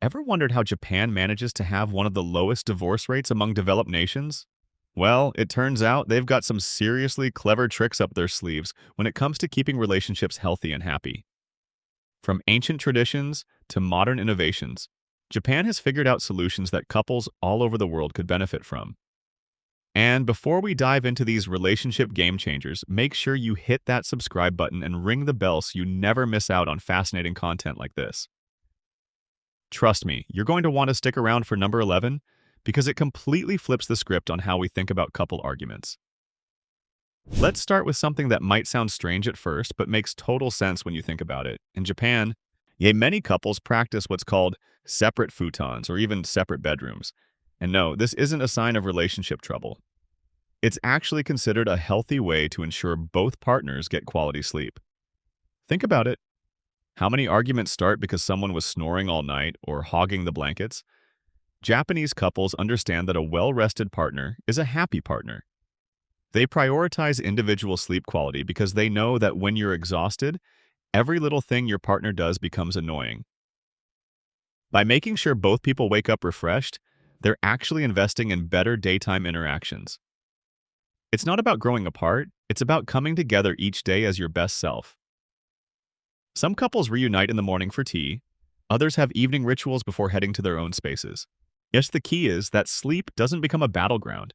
Ever wondered how Japan manages to have one of the lowest divorce rates among developed nations? Well, it turns out they've got some seriously clever tricks up their sleeves when it comes to keeping relationships healthy and happy. From ancient traditions to modern innovations, Japan has figured out solutions that couples all over the world could benefit from. And before we dive into these relationship game changers, make sure you hit that subscribe button and ring the bell so you never miss out on fascinating content like this. Trust me, you're going to want to stick around for number 11 because it completely flips the script on how we think about couple arguments. Let's start with something that might sound strange at first, but makes total sense when you think about it. In Japan, many couples practice what's called separate futons or even separate bedrooms. And no, this isn't a sign of relationship trouble. It's actually considered a healthy way to ensure both partners get quality sleep. Think about it. How many arguments start because someone was snoring all night or hogging the blankets? Japanese couples understand that a well-rested partner is a happy partner. They prioritize individual sleep quality because they know that when you're exhausted, every little thing your partner does becomes annoying. By making sure both people wake up refreshed, they're actually investing in better daytime interactions. It's not about growing apart, it's about coming together each day as your best self. Some couples reunite in the morning for tea, others have evening rituals before heading to their own spaces. Yes, the key is that sleep doesn't become a battleground,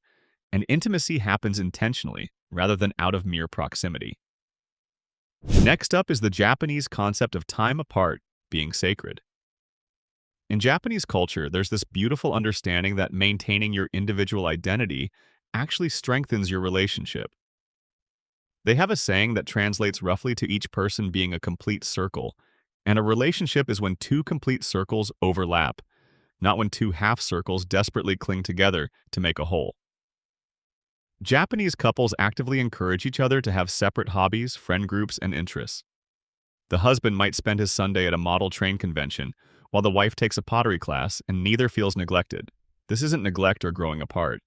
and intimacy happens intentionally rather than out of mere proximity. Next up is the Japanese concept of time apart being sacred. In Japanese culture, there's this beautiful understanding that maintaining your individual identity actually strengthens your relationship. They have a saying that translates roughly to each person being a complete circle, and a relationship is when two complete circles overlap, not when two half circles desperately cling together to make a whole. Japanese couples actively encourage each other to have separate hobbies, friend groups, and interests. The husband might spend his Sunday at a model train convention, while the wife takes a pottery class, and neither feels neglected. This isn't neglect or growing apart.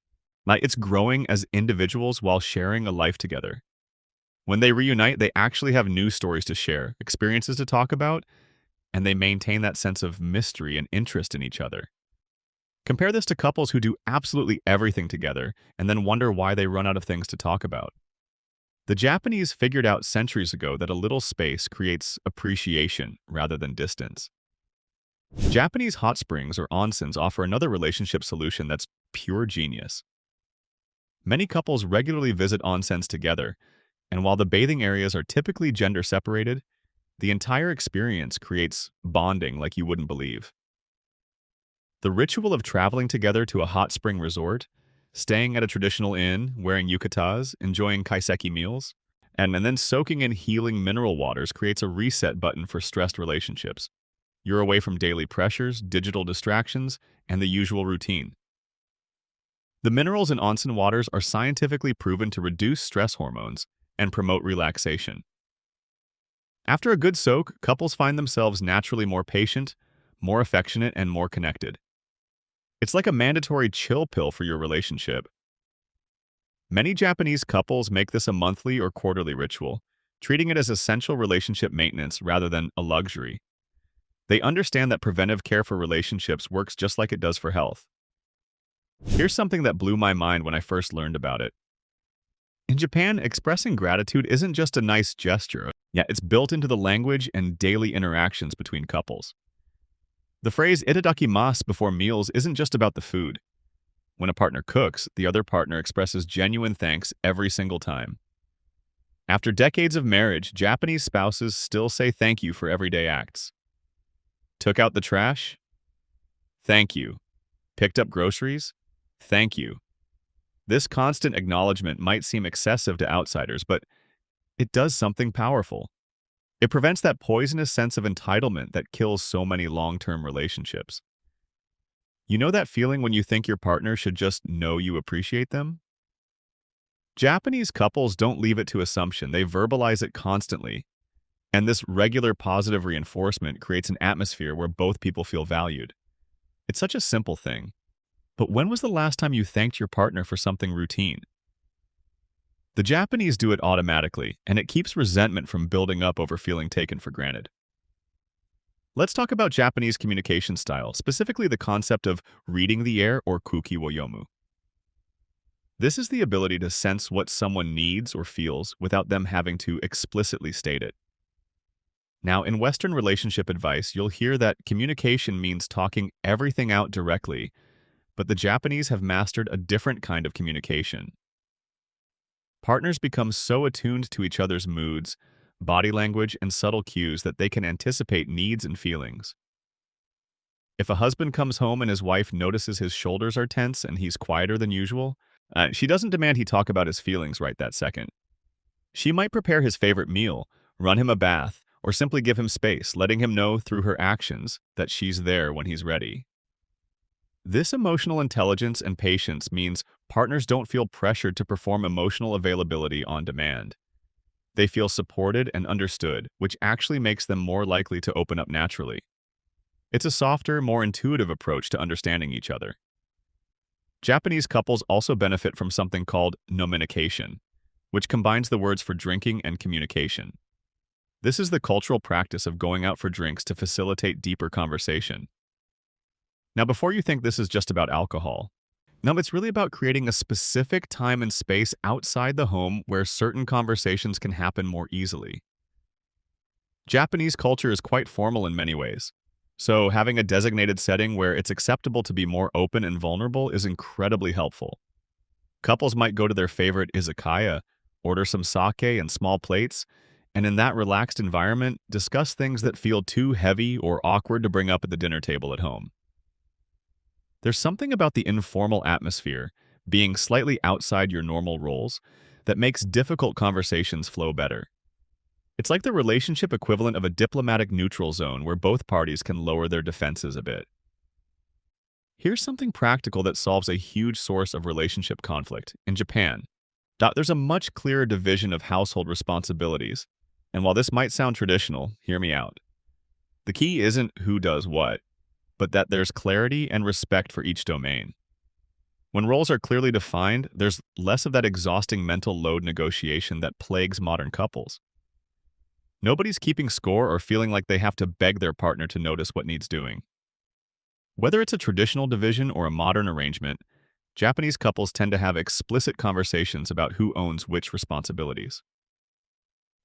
It's growing as individuals while sharing a life together. When they reunite, they actually have new stories to share, experiences to talk about, and they maintain that sense of mystery and interest in each other. Compare this to couples who do absolutely everything together and then wonder why they run out of things to talk about. The Japanese figured out centuries ago that a little space creates appreciation rather than distance. Japanese hot springs or onsens offer another relationship solution that's pure genius. Many couples regularly visit onsens together, and while the bathing areas are typically gender separated, the entire experience creates bonding like you wouldn't believe. The ritual of traveling together to a hot spring resort, staying at a traditional inn, wearing yukatas, enjoying kaiseki meals, and then soaking in healing mineral waters creates a reset button for stressed relationships. You're away from daily pressures, digital distractions, and the usual routine. The minerals in onsen waters are scientifically proven to reduce stress hormones and promote relaxation. After a good soak, couples find themselves naturally more patient, more affectionate, and more connected. It's like a mandatory chill pill for your relationship. Many Japanese couples make this a monthly or quarterly ritual, treating it as essential relationship maintenance rather than a luxury. They understand that preventive care for relationships works just like it does for health. Here's something that blew my mind when I first learned about it. In Japan, expressing gratitude isn't just a nice gesture. It's built into the language and daily interactions between couples. The phrase itadakimasu before meals isn't just about the food. When a partner cooks, the other partner expresses genuine thanks every single time. After decades of marriage, Japanese spouses still say thank you for everyday acts. Took out the trash? Thank you. Picked up groceries? Thank you. This constant acknowledgement might seem excessive to outsiders, but it does something powerful. It prevents that poisonous sense of entitlement that kills so many long-term relationships. You know that feeling when you think your partner should just know you appreciate them? Japanese couples don't leave it to assumption, they verbalize it constantly. And this regular positive reinforcement creates an atmosphere where both people feel valued. It's such a simple thing. But when was the last time you thanked your partner for something routine? The Japanese do it automatically, and it keeps resentment from building up over feeling taken for granted. Let's talk about Japanese communication style, specifically the concept of reading the air or kuki wo yomu. This is the ability to sense what someone needs or feels without them having to explicitly state it. Now, in Western relationship advice, you'll hear that communication means talking everything out directly, but the Japanese have mastered a different kind of communication. Partners become so attuned to each other's moods, body language, and subtle cues that they can anticipate needs and feelings. If a husband comes home and his wife notices his shoulders are tense and he's quieter than usual, she doesn't demand he talk about his feelings right that second. She might prepare his favorite meal, run him a bath, or simply give him space, letting him know through her actions that she's there when he's ready. This emotional intelligence and patience means partners don't feel pressured to perform emotional availability on demand. They feel supported and understood, which actually makes them more likely to open up naturally. It's a softer, more intuitive approach to understanding each other. Japanese couples also benefit from something called nominication, which combines the words for drinking and communication. This is the cultural practice of going out for drinks to facilitate deeper conversation. Now, before you think this is just about alcohol, no, it's really about creating a specific time and space outside the home where certain conversations can happen more easily. Japanese culture is quite formal in many ways, so having a designated setting where it's acceptable to be more open and vulnerable is incredibly helpful. Couples might go to their favorite izakaya, order some sake and small plates, and in that relaxed environment, discuss things that feel too heavy or awkward to bring up at the dinner table at home. There's something about the informal atmosphere, being slightly outside your normal roles, that makes difficult conversations flow better. It's like the relationship equivalent of a diplomatic neutral zone where both parties can lower their defenses a bit. Here's something practical that solves a huge source of relationship conflict. In Japan, there's a much clearer division of household responsibilities. And while this might sound traditional, hear me out. The key isn't who does what, but that there's clarity and respect for each domain. When roles are clearly defined, there's less of that exhausting mental load negotiation that plagues modern couples. Nobody's keeping score or feeling like they have to beg their partner to notice what needs doing. Whether it's a traditional division or a modern arrangement, Japanese couples tend to have explicit conversations about who owns which responsibilities.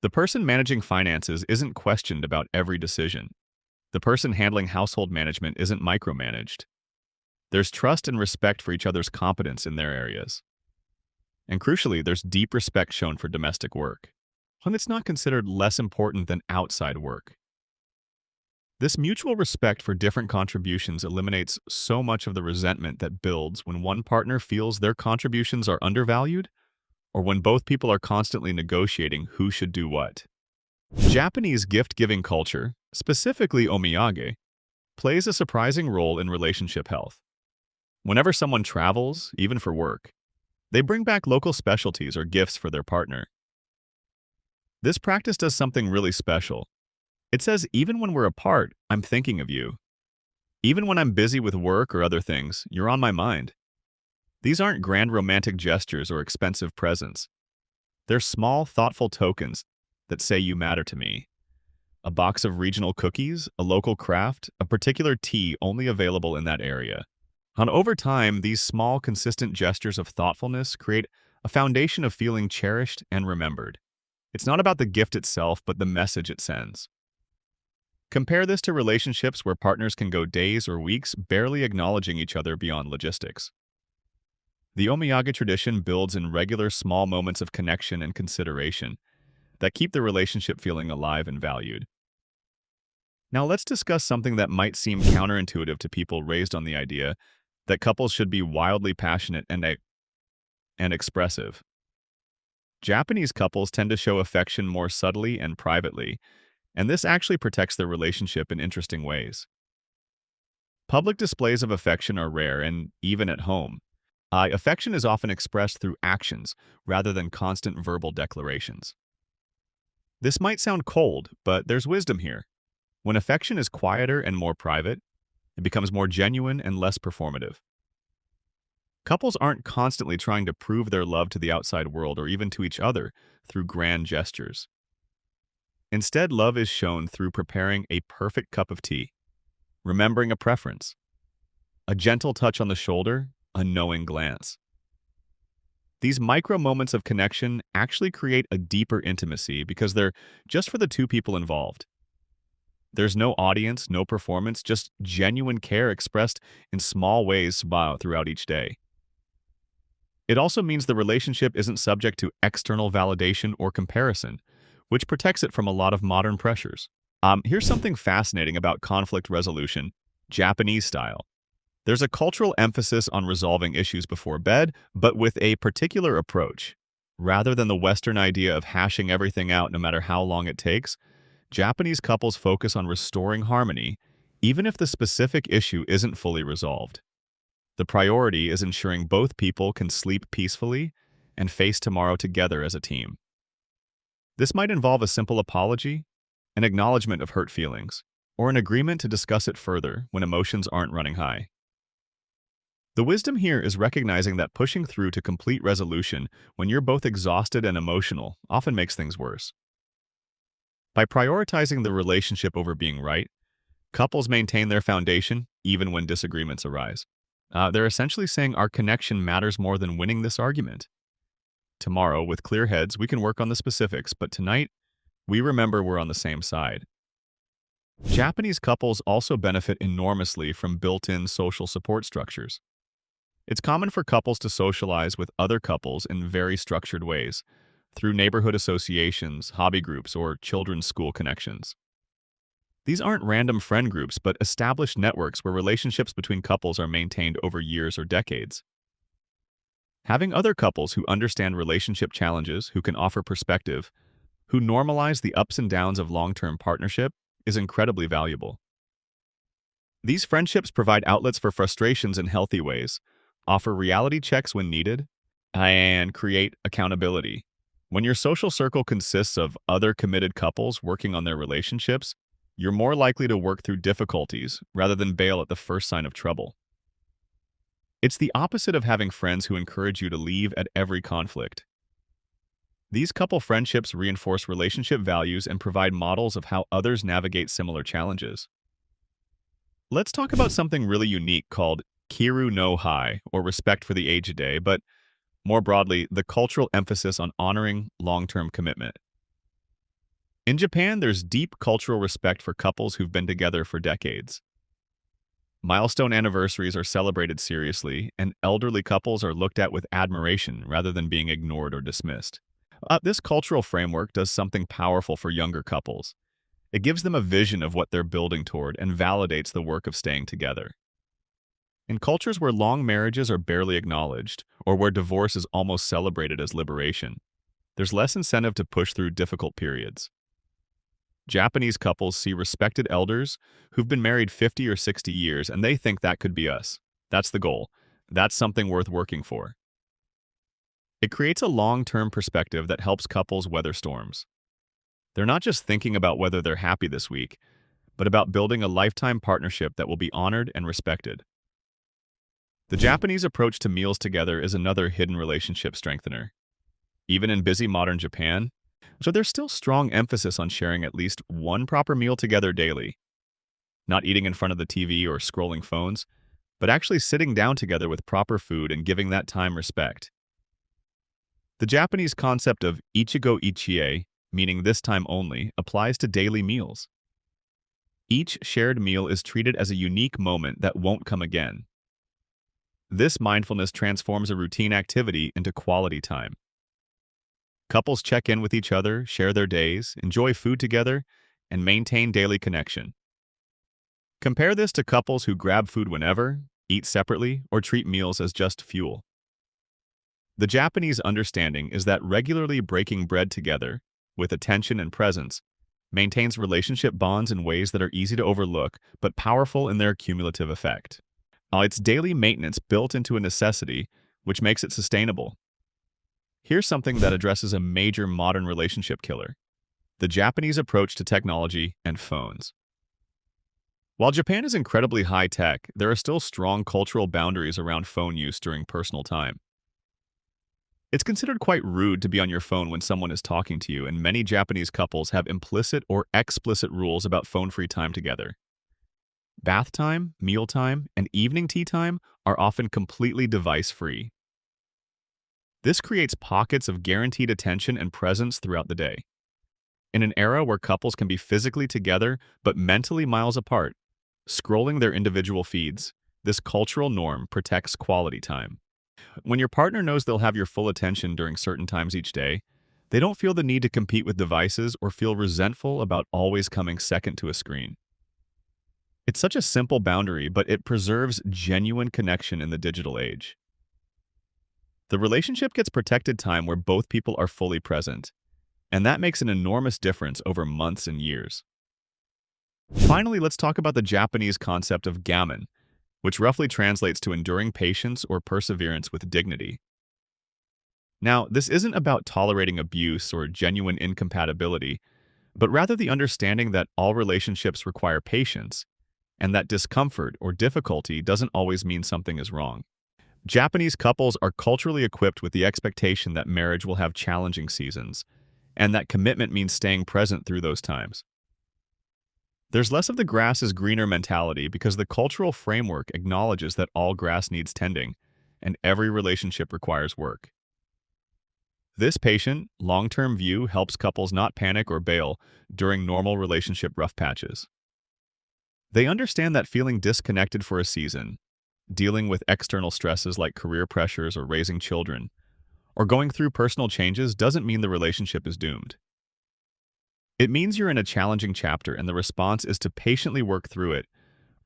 The person managing finances isn't questioned about every decision. The person handling household management isn't micromanaged. There's trust and respect for each other's competence in their areas. And crucially, there's deep respect shown for domestic work, and it's not considered less important than outside work. This mutual respect for different contributions eliminates so much of the resentment that builds when one partner feels their contributions are undervalued or when both people are constantly negotiating who should do what. Japanese gift-giving culture, specifically omiyage, plays a surprising role in relationship health. Whenever someone travels, even for work, they bring back local specialties or gifts for their partner. This practice does something really special. It says, even when we're apart, I'm thinking of you. Even when I'm busy with work or other things, you're on my mind. These aren't grand romantic gestures or expensive presents. They're small, thoughtful tokens that say you matter to me. A box of regional cookies, a local craft, a particular tea only available in that area. And over time, these small, consistent gestures of thoughtfulness create a foundation of feeling cherished and remembered. It's not about the gift itself, but the message it sends. Compare this to relationships where partners can go days or weeks barely acknowledging each other beyond logistics. The omiyage tradition builds in regular small moments of connection and consideration that keep the relationship feeling alive and valued. Now let's discuss something that might seem counterintuitive to people raised on the idea that couples should be wildly passionate and expressive. Japanese couples tend to show affection more subtly and privately, and this actually protects their relationship in interesting ways. Public displays of affection are rare, and even at home, affection is often expressed through actions rather than constant verbal declarations. This might sound cold, but there's wisdom here. When affection is quieter and more private, it becomes more genuine and less performative. Couples aren't constantly trying to prove their love to the outside world or even to each other through grand gestures. Instead, love is shown through preparing a perfect cup of tea, remembering a preference, a gentle touch on the shoulder, a knowing glance. These micro moments of connection actually create a deeper intimacy because they're just for the two people involved. There's no audience, no performance, just genuine care expressed in small ways throughout each day. It also means the relationship isn't subject to external validation or comparison, which protects it from a lot of modern pressures. Here's something fascinating about conflict resolution, Japanese style. There's a cultural emphasis on resolving issues before bed, but with a particular approach. Rather than the Western idea of hashing everything out no matter how long it takes, Japanese couples focus on restoring harmony, even if the specific issue isn't fully resolved. The priority is ensuring both people can sleep peacefully and face tomorrow together as a team. This might involve a simple apology, an acknowledgement of hurt feelings, or an agreement to discuss it further when emotions aren't running high. The wisdom here is recognizing that pushing through to complete resolution when you're both exhausted and emotional often makes things worse. By prioritizing the relationship over being right, couples maintain their foundation even when disagreements arise. They're essentially saying our connection matters more than winning this argument. Tomorrow, with clear heads, we can work on the specifics, but tonight, we remember we're on the same side. Japanese couples also benefit enormously from built-in social support structures. It's common for couples to socialize with other couples in very structured ways, through neighborhood associations, hobby groups, or children's school connections. These aren't random friend groups, but established networks where relationships between couples are maintained over years or decades. Having other couples who understand relationship challenges, who can offer perspective, who normalize the ups and downs of long-term partnership, is incredibly valuable. These friendships provide outlets for frustrations in healthy ways, offer reality checks when needed, and create accountability. When your social circle consists of other committed couples working on their relationships, you're more likely to work through difficulties rather than bail at the first sign of trouble. It's the opposite of having friends who encourage you to leave at every conflict. These couple friendships reinforce relationship values and provide models of how others navigate similar challenges. Let's talk about something really unique called Kiru no Hai, or respect for the age a day, but more broadly, the cultural emphasis on honoring long-term commitment. In Japan, there's deep cultural respect for couples who've been together for decades. Milestone anniversaries are celebrated seriously, and elderly couples are looked at with admiration rather than being ignored or dismissed. This cultural framework does something powerful for younger couples. It gives them a vision of what they're building toward and validates the work of staying together. In cultures where long marriages are barely acknowledged, or where divorce is almost celebrated as liberation, there's less incentive to push through difficult periods. Japanese couples see respected elders who've been married 50 or 60 years, and they think that could be us. That's the goal. That's something worth working for. It creates a long-term perspective that helps couples weather storms. They're not just thinking about whether they're happy this week, but about building a lifetime partnership that will be honored and respected. The Japanese approach to meals together is another hidden relationship strengthener. Even in busy modern Japan, there's still strong emphasis on sharing at least one proper meal together daily. Not eating in front of the TV or scrolling phones, but actually sitting down together with proper food and giving that time respect. The Japanese concept of ichigo ichie, meaning this time only, applies to daily meals. Each shared meal is treated as a unique moment that won't come again. This mindfulness transforms a routine activity into quality time. Couples check in with each other, share their days, enjoy food together, and maintain daily connection. Compare this to couples who grab food whenever, eat separately, or treat meals as just fuel. The Japanese understanding is that regularly breaking bread together, with attention and presence, maintains relationship bonds in ways that are easy to overlook but powerful in their cumulative effect. It's daily maintenance built into a necessity, which makes it sustainable. Here's something that addresses a major modern relationship killer: the Japanese approach to technology and phones. While Japan is incredibly high-tech, there are still strong cultural boundaries around phone use during personal time. It's considered quite rude to be on your phone when someone is talking to you, and many Japanese couples have implicit or explicit rules about phone-free time together. Bath time, meal time, and evening tea time are often completely device-free. This creates pockets of guaranteed attention and presence throughout the day. In an era where couples can be physically together but mentally miles apart, scrolling their individual feeds, this cultural norm protects quality time. When your partner knows they'll have your full attention during certain times each day, they don't feel the need to compete with devices or feel resentful about always coming second to a screen. It's such a simple boundary, but it preserves genuine connection in the digital age. The relationship gets protected time where both people are fully present, and that makes an enormous difference over months and years. Finally, let's talk about the Japanese concept of gammon, which roughly translates to enduring patience or perseverance with dignity. Now, this isn't about tolerating abuse or genuine incompatibility, but rather the understanding that all relationships require patience, and that discomfort or difficulty doesn't always mean something is wrong. Japanese couples are culturally equipped with the expectation that marriage will have challenging seasons, and that commitment means staying present through those times. There's less of the grass is greener mentality because the cultural framework acknowledges that all grass needs tending, and every relationship requires work. This patient, long-term view helps couples not panic or bail during normal relationship rough patches. They understand that feeling disconnected for a season, dealing with external stresses like career pressures or raising children, or going through personal changes doesn't mean the relationship is doomed. It means you're in a challenging chapter and the response is to patiently work through it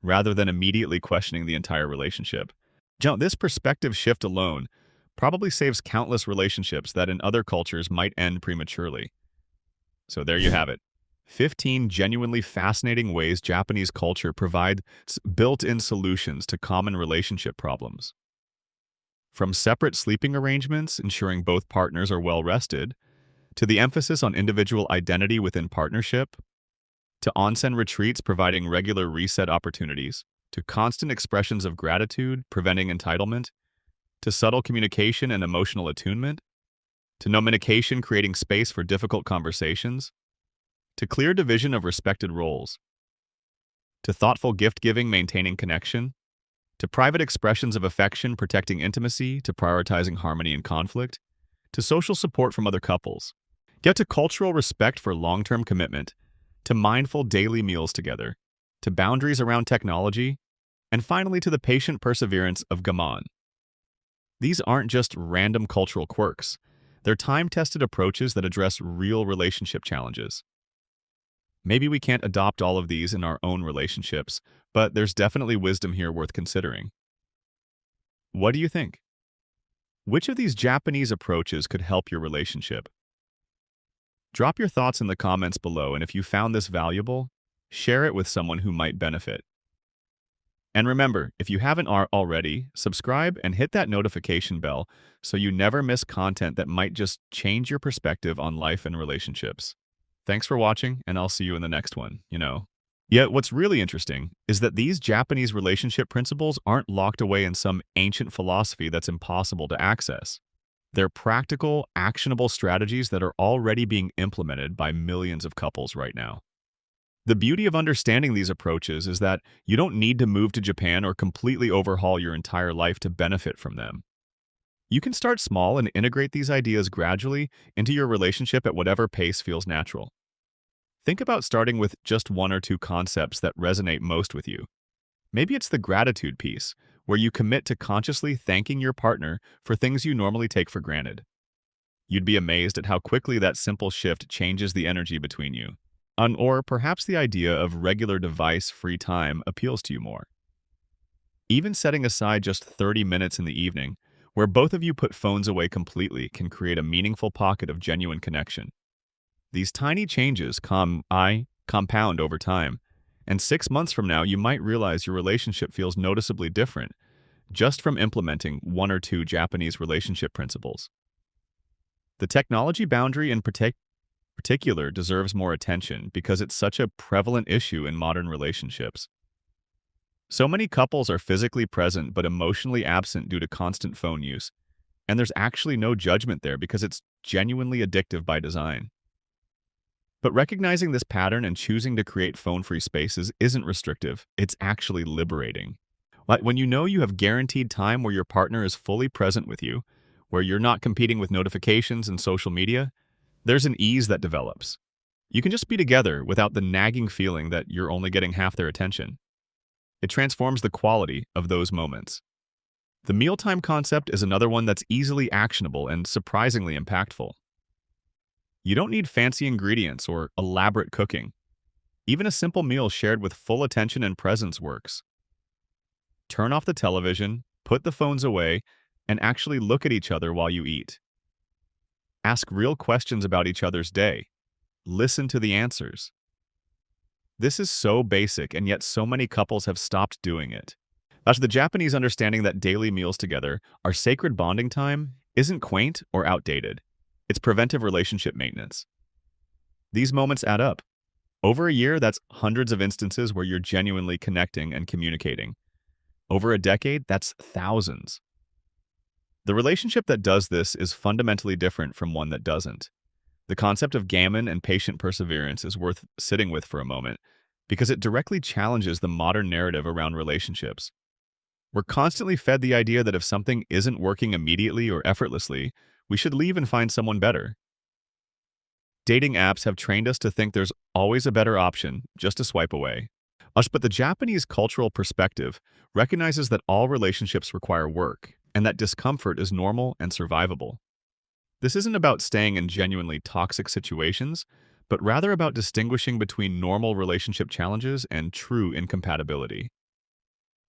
rather than immediately questioning the entire relationship. This perspective shift alone probably saves countless relationships that in other cultures might end prematurely. So there you have it. 15 genuinely fascinating ways Japanese culture provides built-in solutions to common relationship problems. From separate sleeping arrangements, ensuring both partners are well rested, to the emphasis on individual identity within partnership, to onsen retreats providing regular reset opportunities, to constant expressions of gratitude, preventing entitlement, to subtle communication and emotional attunement, to nominication creating space for difficult conversations, to clear division of respected roles, to thoughtful gift-giving maintaining connection, to private expressions of affection protecting intimacy, to prioritizing harmony and conflict, to social support from other couples, yet to cultural respect for long-term commitment, to mindful daily meals together, to boundaries around technology, and finally to the patient perseverance of gammon. These aren't just random cultural quirks. They're time-tested approaches that address real relationship challenges. Maybe we can't adopt all of these in our own relationships, but there's definitely wisdom here worth considering. What do you think? Which of these Japanese approaches could help your relationship? Drop your thoughts in the comments below, and if you found this valuable, share it with someone who might benefit. And remember, if you haven't already, subscribe and hit that notification bell so you never miss content that might just change your perspective on life and relationships. Thanks for watching, and I'll see you in the next one, Yet what's really interesting is that these Japanese relationship principles aren't locked away in some ancient philosophy that's impossible to access. They're practical, actionable strategies that are already being implemented by millions of couples right now. The beauty of understanding these approaches is that you don't need to move to Japan or completely overhaul your entire life to benefit from them. You can start small and integrate these ideas gradually into your relationship at whatever pace feels natural. Think about starting with just one or two concepts that resonate most with you. Maybe it's the gratitude piece, where you commit to consciously thanking your partner for things you normally take for granted. You'd be amazed at how quickly that simple shift changes the energy between you. Or perhaps the idea of regular device-free time appeals to you more. Even setting aside just 30 minutes in the evening, where both of you put phones away completely, can create a meaningful pocket of genuine connection. These tiny changes compound over time, and 6 months from now you might realize your relationship feels noticeably different just from implementing one or two Japanese relationship principles. The technology boundary in particular deserves more attention because it's such a prevalent issue in modern relationships. So many couples are physically present but emotionally absent due to constant phone use, and there's actually no judgment there because it's genuinely addictive by design. But recognizing this pattern and choosing to create phone-free spaces isn't restrictive, it's actually liberating. Like when you know you have guaranteed time where your partner is fully present with you, where you're not competing with notifications and social media, there's an ease that develops. You can just be together without the nagging feeling that you're only getting half their attention. It transforms the quality of those moments. The mealtime concept is another one that's easily actionable and surprisingly impactful. You don't need fancy ingredients or elaborate cooking. Even a simple meal shared with full attention and presence works. Turn off the television, put the phones away, and actually look at each other while you eat. Ask real questions about each other's day. Listen to the answers. This is so basic, and yet so many couples have stopped doing it. Thus, the Japanese understanding that daily meals together are sacred bonding time isn't quaint or outdated. It's preventive relationship maintenance. These moments add up. Over a year, that's hundreds of instances where you're genuinely connecting and communicating. Over a decade, that's thousands. The relationship that does this is fundamentally different from one that doesn't. The concept of gammon and patient perseverance is worth sitting with for a moment because it directly challenges the modern narrative around relationships. We're constantly fed the idea that if something isn't working immediately or effortlessly, we should leave and find someone better. Dating apps have trained us to think there's always a better option, just a swipe away. But the Japanese cultural perspective recognizes that all relationships require work, and that discomfort is normal and survivable. This isn't about staying in genuinely toxic situations, but rather about distinguishing between normal relationship challenges and true incompatibility.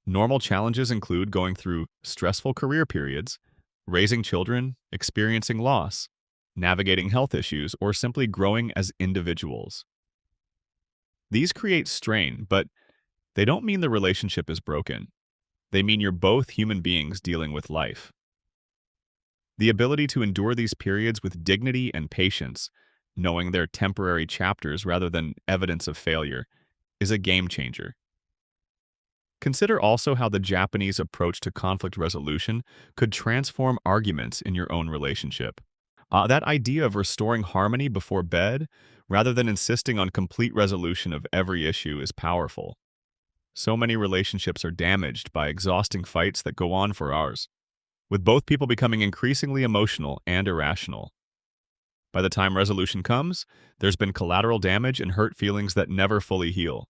Normal challenges include going through stressful career periods, raising children, experiencing loss, navigating health issues, or simply growing as individuals. These create strain, but they don't mean the relationship is broken. They mean you're both human beings dealing with life. The ability to endure these periods with dignity and patience, knowing they're temporary chapters rather than evidence of failure, is a game changer. Consider also how the Japanese approach to conflict resolution could transform arguments in your own relationship. That idea of restoring harmony before bed, rather than insisting on complete resolution of every issue, is powerful. So many relationships are damaged by exhausting fights that go on for hours, with both people becoming increasingly emotional and irrational. By the time resolution comes, there's been collateral damage and hurt feelings that never fully heal.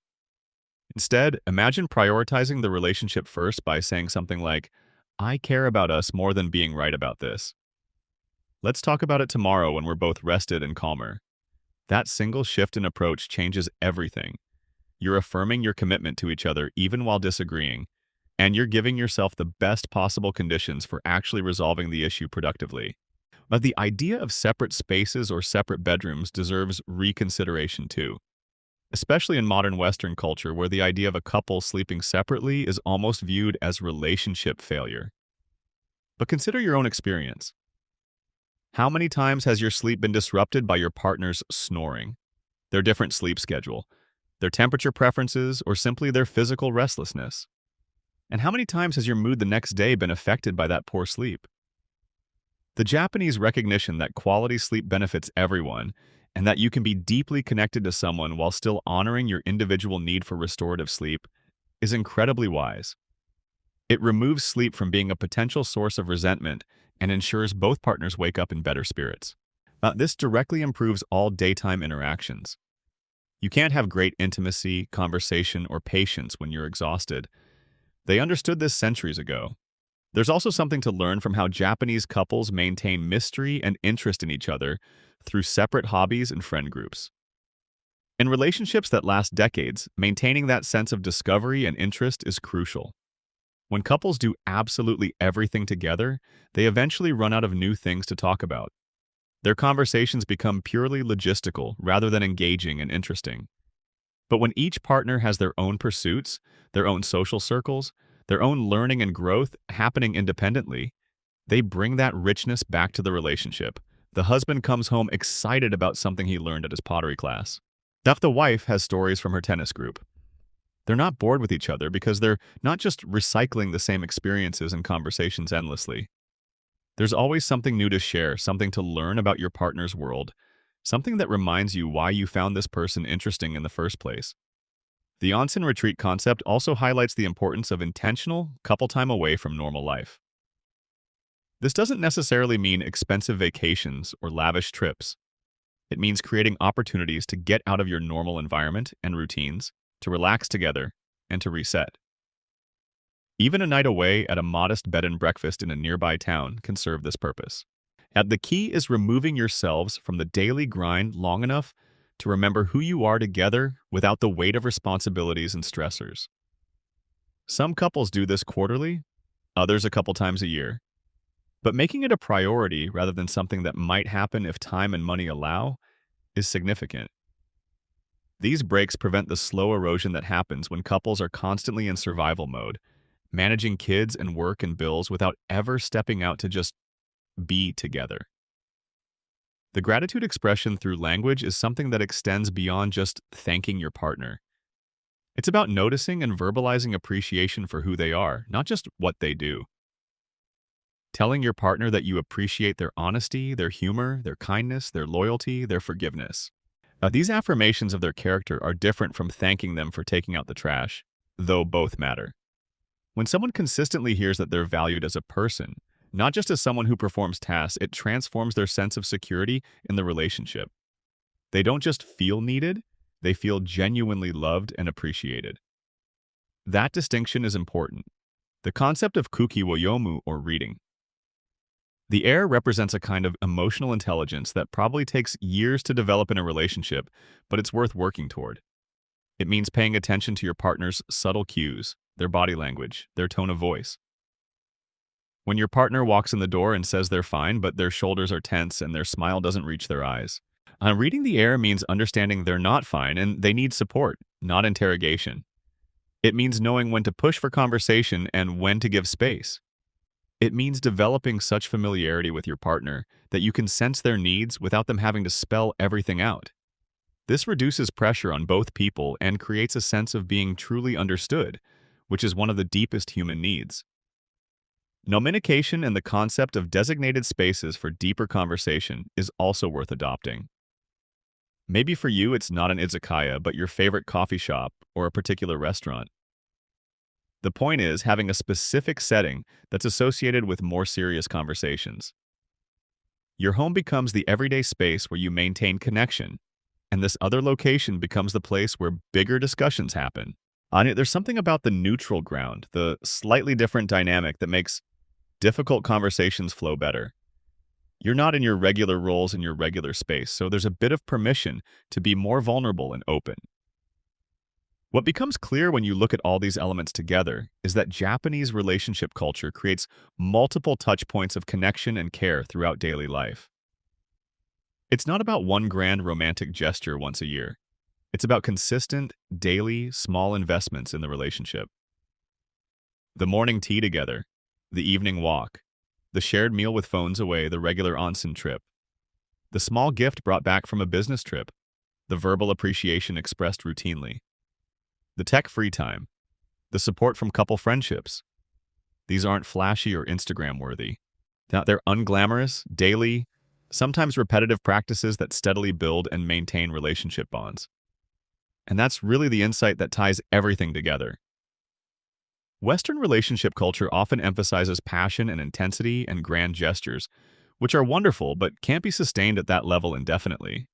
Instead, imagine prioritizing the relationship first by saying something like, "I care about us more than being right about this. Let's talk about it tomorrow when we're both rested and calmer." That single shift in approach changes everything. You're affirming your commitment to each other even while disagreeing, and you're giving yourself the best possible conditions for actually resolving the issue productively. But the idea of separate spaces or separate bedrooms deserves reconsideration too, especially in modern Western culture where the idea of a couple sleeping separately is almost viewed as relationship failure. But consider your own experience. How many times has your sleep been disrupted by your partner's snoring, their different sleep schedule, their temperature preferences, or simply their physical restlessness? And how many times has your mood the next day been affected by that poor sleep? The Japanese recognition that quality sleep benefits everyone and that you can be deeply connected to someone while still honoring your individual need for restorative sleep is incredibly wise. It removes sleep from being a potential source of resentment and ensures both partners wake up in better spirits. This directly improves all daytime interactions. You can't have great intimacy, conversation, or patience when you're exhausted. They understood this centuries ago. There's also something to learn from how Japanese couples maintain mystery and interest in each other through separate hobbies and friend groups. In relationships that last decades, maintaining that sense of discovery and interest is crucial. When couples do absolutely everything together, they eventually run out of new things to talk about. Their conversations become purely logistical rather than engaging and interesting. But when each partner has their own pursuits, their own social circles, their own learning and growth happening independently, they bring that richness back to the relationship. The husband comes home excited about something he learned at his pottery class. The wife has stories from her tennis group. They're not bored with each other because they're not just recycling the same experiences and conversations endlessly. There's always something new to share, something to learn about your partner's world, something that reminds you why you found this person interesting in the first place. The onsen retreat concept also highlights the importance of intentional couple time away from normal life. This doesn't necessarily mean expensive vacations or lavish trips. It means creating opportunities to get out of your normal environment and routines, to relax together, and to reset. Even a night away at a modest bed and breakfast in a nearby town can serve this purpose. And the key is removing yourselves from the daily grind long enough to remember who you are together without the weight of responsibilities and stressors. Some couples do this quarterly, others a couple times a year. But making it a priority rather than something that might happen if time and money allow is significant. These breaks prevent the slow erosion that happens when couples are constantly in survival mode, managing kids and work and bills without ever stepping out to just be together. The gratitude expression through language is something that extends beyond just thanking your partner. It's about noticing and verbalizing appreciation for who they are, not just what they do. Telling your partner that you appreciate their honesty, their humor, their kindness, their loyalty, their forgiveness. Now, these affirmations of their character are different from thanking them for taking out the trash, though both matter. When someone consistently hears that they're valued as a person, not just as someone who performs tasks, it transforms their sense of security in the relationship. They don't just feel needed, they feel genuinely loved and appreciated. That distinction is important. The concept of kuki wo yomu, or reading. The air represents a kind of emotional intelligence that probably takes years to develop in a relationship, but it's worth working toward. It means paying attention to your partner's subtle cues, their body language, their tone of voice. When your partner walks in the door and says they're fine, but their shoulders are tense and their smile doesn't reach their eyes. Reading the air means understanding they're not fine and they need support, not interrogation. It means knowing when to push for conversation and when to give space. It means developing such familiarity with your partner that you can sense their needs without them having to spell everything out. This reduces pressure on both people and creates a sense of being truly understood, which is one of the deepest human needs. Nominication and the concept of designated spaces for deeper conversation is also worth adopting. Maybe for you it's not an izakaya, but your favorite coffee shop or a particular restaurant. The point is having a specific setting that's associated with more serious conversations. Your home becomes the everyday space where you maintain connection, and this other location becomes the place where bigger discussions happen. There's something about the neutral ground, the slightly different dynamic that makes difficult conversations flow better. You're not in your regular roles in your regular space, so there's a bit of permission to be more vulnerable and open. What becomes clear when you look at all these elements together is that Japanese relationship culture creates multiple touch points of connection and care throughout daily life. It's not about one grand romantic gesture once a year. It's about consistent, daily, small investments in the relationship. The morning tea together, the evening walk, the shared meal with phones away, the regular onsen trip, the small gift brought back from a business trip, the verbal appreciation expressed routinely, the tech-free time, the support from couple friendships. These aren't flashy or Instagram-worthy. They're unglamorous, daily, sometimes repetitive practices that steadily build and maintain relationship bonds. And that's really the insight that ties everything together. Western relationship culture often emphasizes passion and intensity and grand gestures, which are wonderful but can't be sustained at that level indefinitely.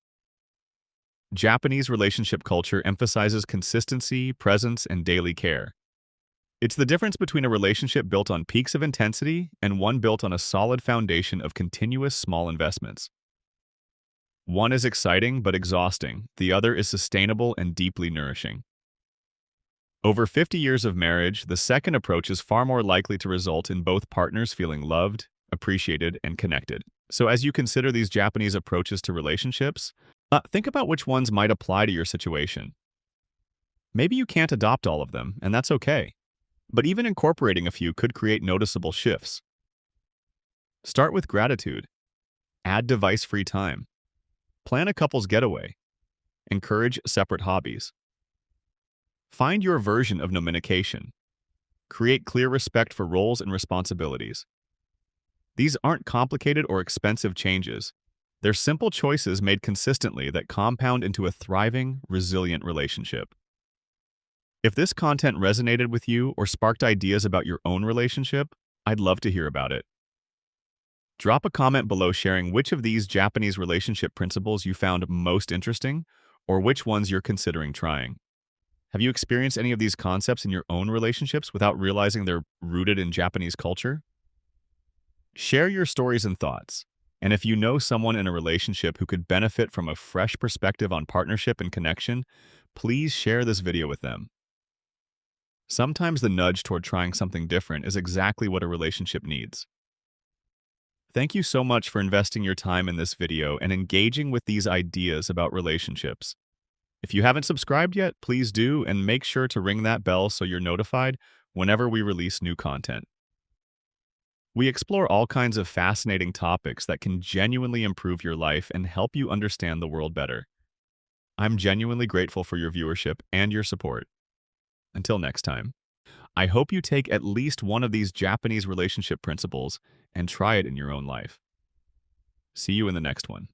Japanese relationship culture emphasizes consistency, presence, and daily care. It's the difference between a relationship built on peaks of intensity and one built on a solid foundation of continuous small investments. One is exciting but exhausting, the other is sustainable and deeply nourishing. Over 50 years of marriage, the second approach is far more likely to result in both partners feeling loved, appreciated, and connected. So as you consider these Japanese approaches to relationships, think about which ones might apply to your situation. Maybe you can't adopt all of them, and that's okay. But even incorporating a few could create noticeable shifts. Start with gratitude. Add device-free time. Plan a couple's getaway. Encourage separate hobbies. Find your version of nominication. Create clear respect for roles and responsibilities. These aren't complicated or expensive changes. They're simple choices made consistently that compound into a thriving, resilient relationship. If this content resonated with you or sparked ideas about your own relationship, I'd love to hear about it. Drop a comment below sharing which of these Japanese relationship principles you found most interesting or which ones you're considering trying. Have you experienced any of these concepts in your own relationships without realizing they're rooted in Japanese culture? Share your stories and thoughts. And if you know someone in a relationship who could benefit from a fresh perspective on partnership and connection, please share this video with them. Sometimes the nudge toward trying something different is exactly what a relationship needs. Thank you so much for investing your time in this video and engaging with these ideas about relationships. If you haven't subscribed yet, please do, and make sure to ring that bell so you're notified whenever we release new content. We explore all kinds of fascinating topics that can genuinely improve your life and help you understand the world better. I'm genuinely grateful for your viewership and your support. Until next time, I hope you take at least one of these Japanese relationship principles and try it in your own life. See you in the next one.